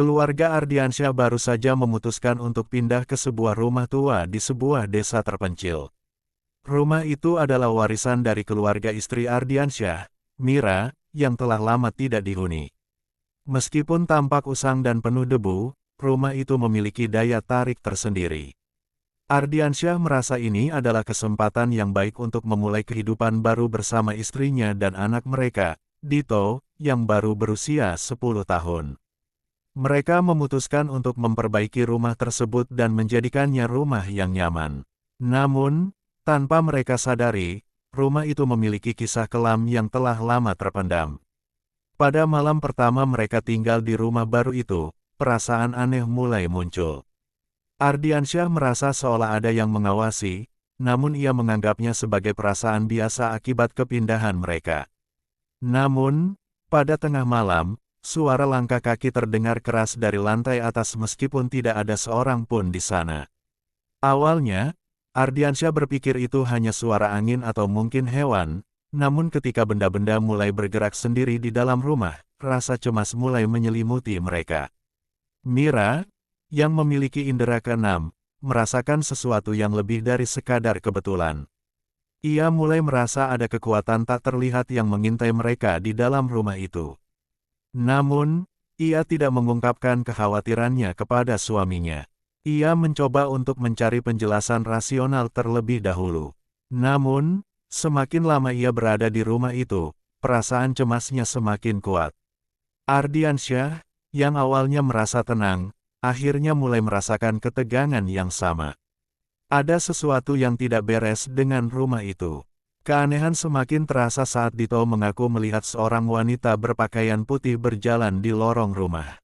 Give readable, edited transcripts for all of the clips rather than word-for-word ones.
Keluarga Ardiansyah baru saja memutuskan untuk pindah ke sebuah rumah tua di sebuah desa terpencil. Rumah itu adalah warisan dari keluarga istri Ardiansyah, Mira, yang telah lama tidak dihuni. Meskipun tampak usang dan penuh debu, rumah itu memiliki daya tarik tersendiri. Ardiansyah merasa ini adalah kesempatan yang baik untuk memulai kehidupan baru bersama istrinya dan anak mereka, Dito, yang baru berusia 10 tahun. Mereka memutuskan untuk memperbaiki rumah tersebut dan menjadikannya rumah yang nyaman. Namun, tanpa mereka sadari, rumah itu memiliki kisah kelam yang telah lama terpendam. Pada malam pertama mereka tinggal di rumah baru itu, perasaan aneh mulai muncul. Ardiansyah merasa seolah ada yang mengawasi, namun ia menganggapnya sebagai perasaan biasa akibat kepindahan mereka. Namun, pada tengah malam, suara langkah kaki terdengar keras dari lantai atas meskipun tidak ada seorang pun di sana. Awalnya, Ardiansyah berpikir itu hanya suara angin atau mungkin hewan, namun ketika benda-benda mulai bergerak sendiri di dalam rumah, rasa cemas mulai menyelimuti mereka. Mira, yang memiliki indera keenam, merasakan sesuatu yang lebih dari sekadar kebetulan. Ia mulai merasa ada kekuatan tak terlihat yang mengintai mereka di dalam rumah itu. Namun, ia tidak mengungkapkan kekhawatirannya kepada suaminya. Ia mencoba untuk mencari penjelasan rasional terlebih dahulu. Namun, semakin lama ia berada di rumah itu, perasaan cemasnya semakin kuat. Ardiansyah, yang awalnya merasa tenang, akhirnya mulai merasakan ketegangan yang sama. Ada sesuatu yang tidak beres dengan rumah itu. Keanehan semakin terasa saat Dito mengaku melihat seorang wanita berpakaian putih berjalan di lorong rumah.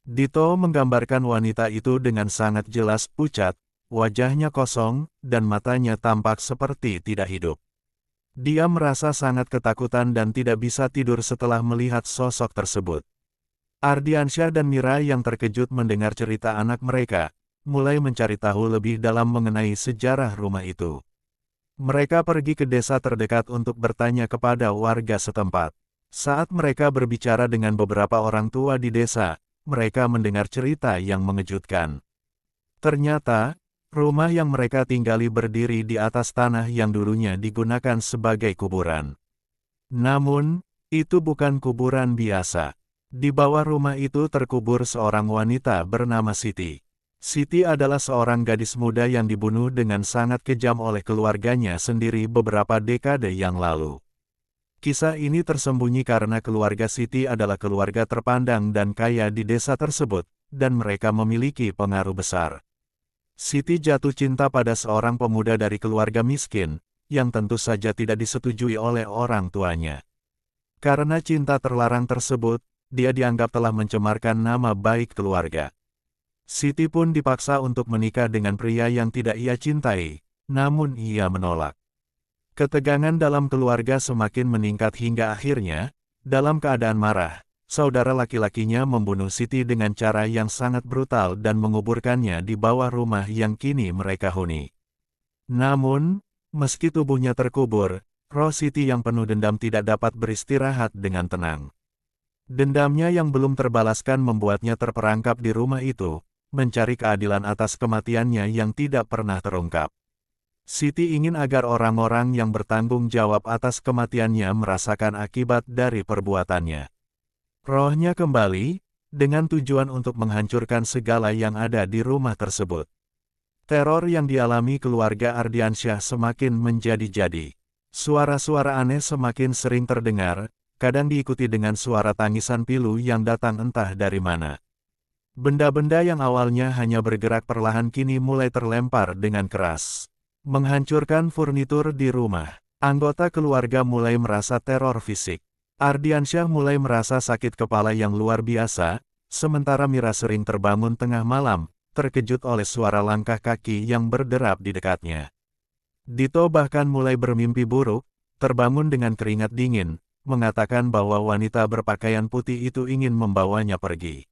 Dito menggambarkan wanita itu dengan sangat jelas pucat, wajahnya kosong, dan matanya tampak seperti tidak hidup. Dia merasa sangat ketakutan dan tidak bisa tidur setelah melihat sosok tersebut. Ardiansyah dan Mira yang terkejut mendengar cerita anak mereka, mulai mencari tahu lebih dalam mengenai sejarah rumah itu. Mereka pergi ke desa terdekat untuk bertanya kepada warga setempat. Saat mereka berbicara dengan beberapa orang tua di desa, mereka mendengar cerita yang mengejutkan. Ternyata, rumah yang mereka tinggali berdiri di atas tanah yang dulunya digunakan sebagai kuburan. Namun, itu bukan kuburan biasa. Di bawah rumah itu terkubur seorang wanita bernama Siti. Siti adalah seorang gadis muda yang dibunuh dengan sangat kejam oleh keluarganya sendiri beberapa dekade yang lalu. Kisah ini tersembunyi karena keluarga Siti adalah keluarga terpandang dan kaya di desa tersebut, dan mereka memiliki pengaruh besar. Siti jatuh cinta pada seorang pemuda dari keluarga miskin, yang tentu saja tidak disetujui oleh orang tuanya. Karena cinta terlarang tersebut, dia dianggap telah mencemarkan nama baik keluarga. Siti pun dipaksa untuk menikah dengan pria yang tidak ia cintai, namun ia menolak. Ketegangan dalam keluarga semakin meningkat hingga akhirnya, dalam keadaan marah, saudara laki-lakinya membunuh Siti dengan cara yang sangat brutal dan menguburkannya di bawah rumah yang kini mereka huni. Namun, meski tubuhnya terkubur, roh Siti yang penuh dendam tidak dapat beristirahat dengan tenang. Dendamnya yang belum terbalaskan membuatnya terperangkap di rumah itu, mencari keadilan atas kematiannya yang tidak pernah terungkap. Siti ingin agar orang-orang yang bertanggung jawab atas kematiannya merasakan akibat dari perbuatannya. Rohnya kembali, dengan tujuan untuk menghancurkan segala yang ada di rumah tersebut. Teror yang dialami keluarga Ardiansyah semakin menjadi-jadi. Suara-suara aneh semakin sering terdengar, kadang diikuti dengan suara tangisan pilu yang datang entah dari mana. Benda-benda yang awalnya hanya bergerak perlahan kini mulai terlempar dengan keras, menghancurkan furnitur di rumah. Anggota keluarga mulai merasa teror fisik. Ardiansyah mulai merasa sakit kepala yang luar biasa, sementara Mira sering terbangun tengah malam, terkejut oleh suara langkah kaki yang berderap di dekatnya. Dito bahkan mulai bermimpi buruk, terbangun dengan keringat dingin, mengatakan bahwa wanita berpakaian putih itu ingin membawanya pergi.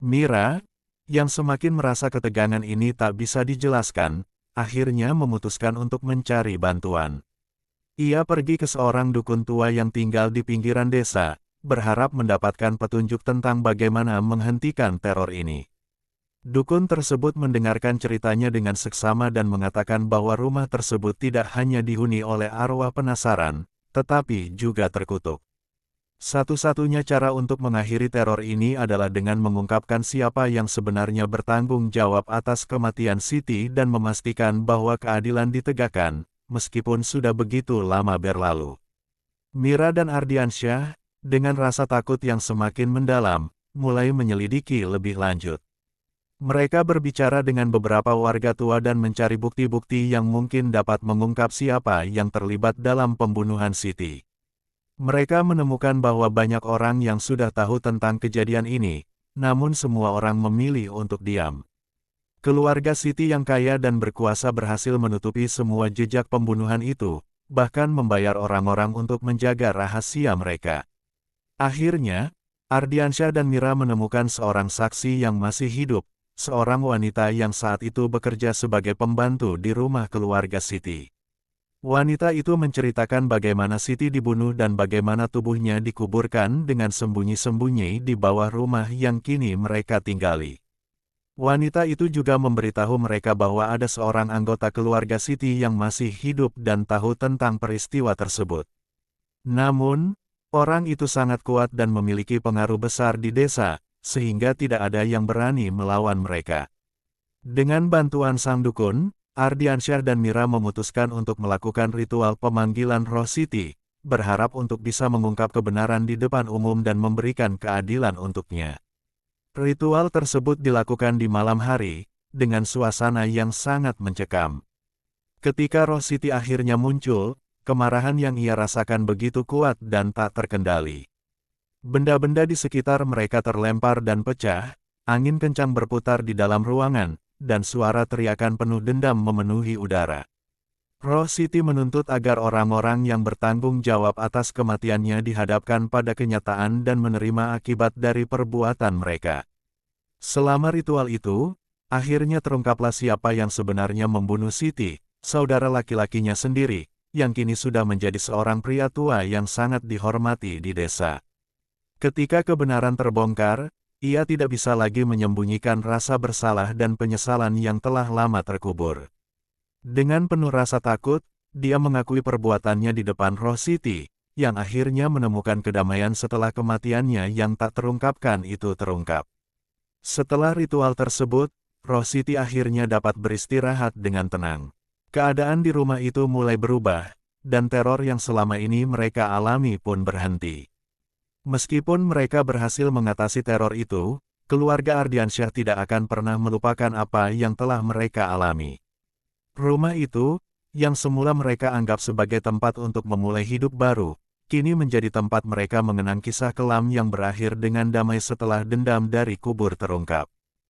Mira, yang semakin merasa ketegangan ini tak bisa dijelaskan, akhirnya memutuskan untuk mencari bantuan. Ia pergi ke seorang dukun tua yang tinggal di pinggiran desa, berharap mendapatkan petunjuk tentang bagaimana menghentikan teror ini. Dukun tersebut mendengarkan ceritanya dengan seksama dan mengatakan bahwa rumah tersebut tidak hanya dihuni oleh arwah penasaran, tetapi juga terkutuk. Satu-satunya cara untuk mengakhiri teror ini adalah dengan mengungkapkan siapa yang sebenarnya bertanggung jawab atas kematian Siti dan memastikan bahwa keadilan ditegakkan, meskipun sudah begitu lama berlalu. Mira dan Ardiansyah, dengan rasa takut yang semakin mendalam, mulai menyelidiki lebih lanjut. Mereka berbicara dengan beberapa warga tua dan mencari bukti-bukti yang mungkin dapat mengungkap siapa yang terlibat dalam pembunuhan Siti. Mereka menemukan bahwa banyak orang yang sudah tahu tentang kejadian ini, namun semua orang memilih untuk diam. Keluarga Siti yang kaya dan berkuasa berhasil menutupi semua jejak pembunuhan itu, bahkan membayar orang-orang untuk menjaga rahasia mereka. Akhirnya, Ardiansyah dan Mira menemukan seorang saksi yang masih hidup, seorang wanita yang saat itu bekerja sebagai pembantu di rumah keluarga Siti. Wanita itu menceritakan bagaimana Siti dibunuh dan bagaimana tubuhnya dikuburkan dengan sembunyi-sembunyi di bawah rumah yang kini mereka tinggali. Wanita itu juga memberitahu mereka bahwa ada seorang anggota keluarga Siti yang masih hidup dan tahu tentang peristiwa tersebut. Namun, orang itu sangat kuat dan memiliki pengaruh besar di desa, sehingga tidak ada yang berani melawan mereka. Dengan bantuan sang dukun, Ardiansyah dan Mira memutuskan untuk melakukan ritual pemanggilan roh Siti, berharap untuk bisa mengungkap kebenaran di depan umum dan memberikan keadilan untuknya. Ritual tersebut dilakukan di malam hari, dengan suasana yang sangat mencekam. Ketika roh Siti akhirnya muncul, kemarahan yang ia rasakan begitu kuat dan tak terkendali. Benda-benda di sekitar mereka terlempar dan pecah, angin kencang berputar di dalam ruangan, dan suara teriakan penuh dendam memenuhi udara. Roh Siti menuntut agar orang-orang yang bertanggung jawab atas kematiannya dihadapkan pada kenyataan dan menerima akibat dari perbuatan mereka. Selama ritual itu, akhirnya terungkaplah siapa yang sebenarnya membunuh Siti, saudara laki-lakinya sendiri, yang kini sudah menjadi seorang pria tua yang sangat dihormati di desa. Ketika kebenaran terbongkar, ia tidak bisa lagi menyembunyikan rasa bersalah dan penyesalan yang telah lama terkubur. Dengan penuh rasa takut, dia mengakui perbuatannya di depan roh Siti, yang akhirnya menemukan kedamaian setelah kematiannya yang tak terungkapkan itu terungkap. Setelah ritual tersebut, roh Siti akhirnya dapat beristirahat dengan tenang. Keadaan di rumah itu mulai berubah, dan teror yang selama ini mereka alami pun berhenti. Meskipun mereka berhasil mengatasi teror itu, keluarga Ardiansyah tidak akan pernah melupakan apa yang telah mereka alami. Rumah itu, yang semula mereka anggap sebagai tempat untuk memulai hidup baru, kini menjadi tempat mereka mengenang kisah kelam yang berakhir dengan damai setelah dendam dari kubur terungkap.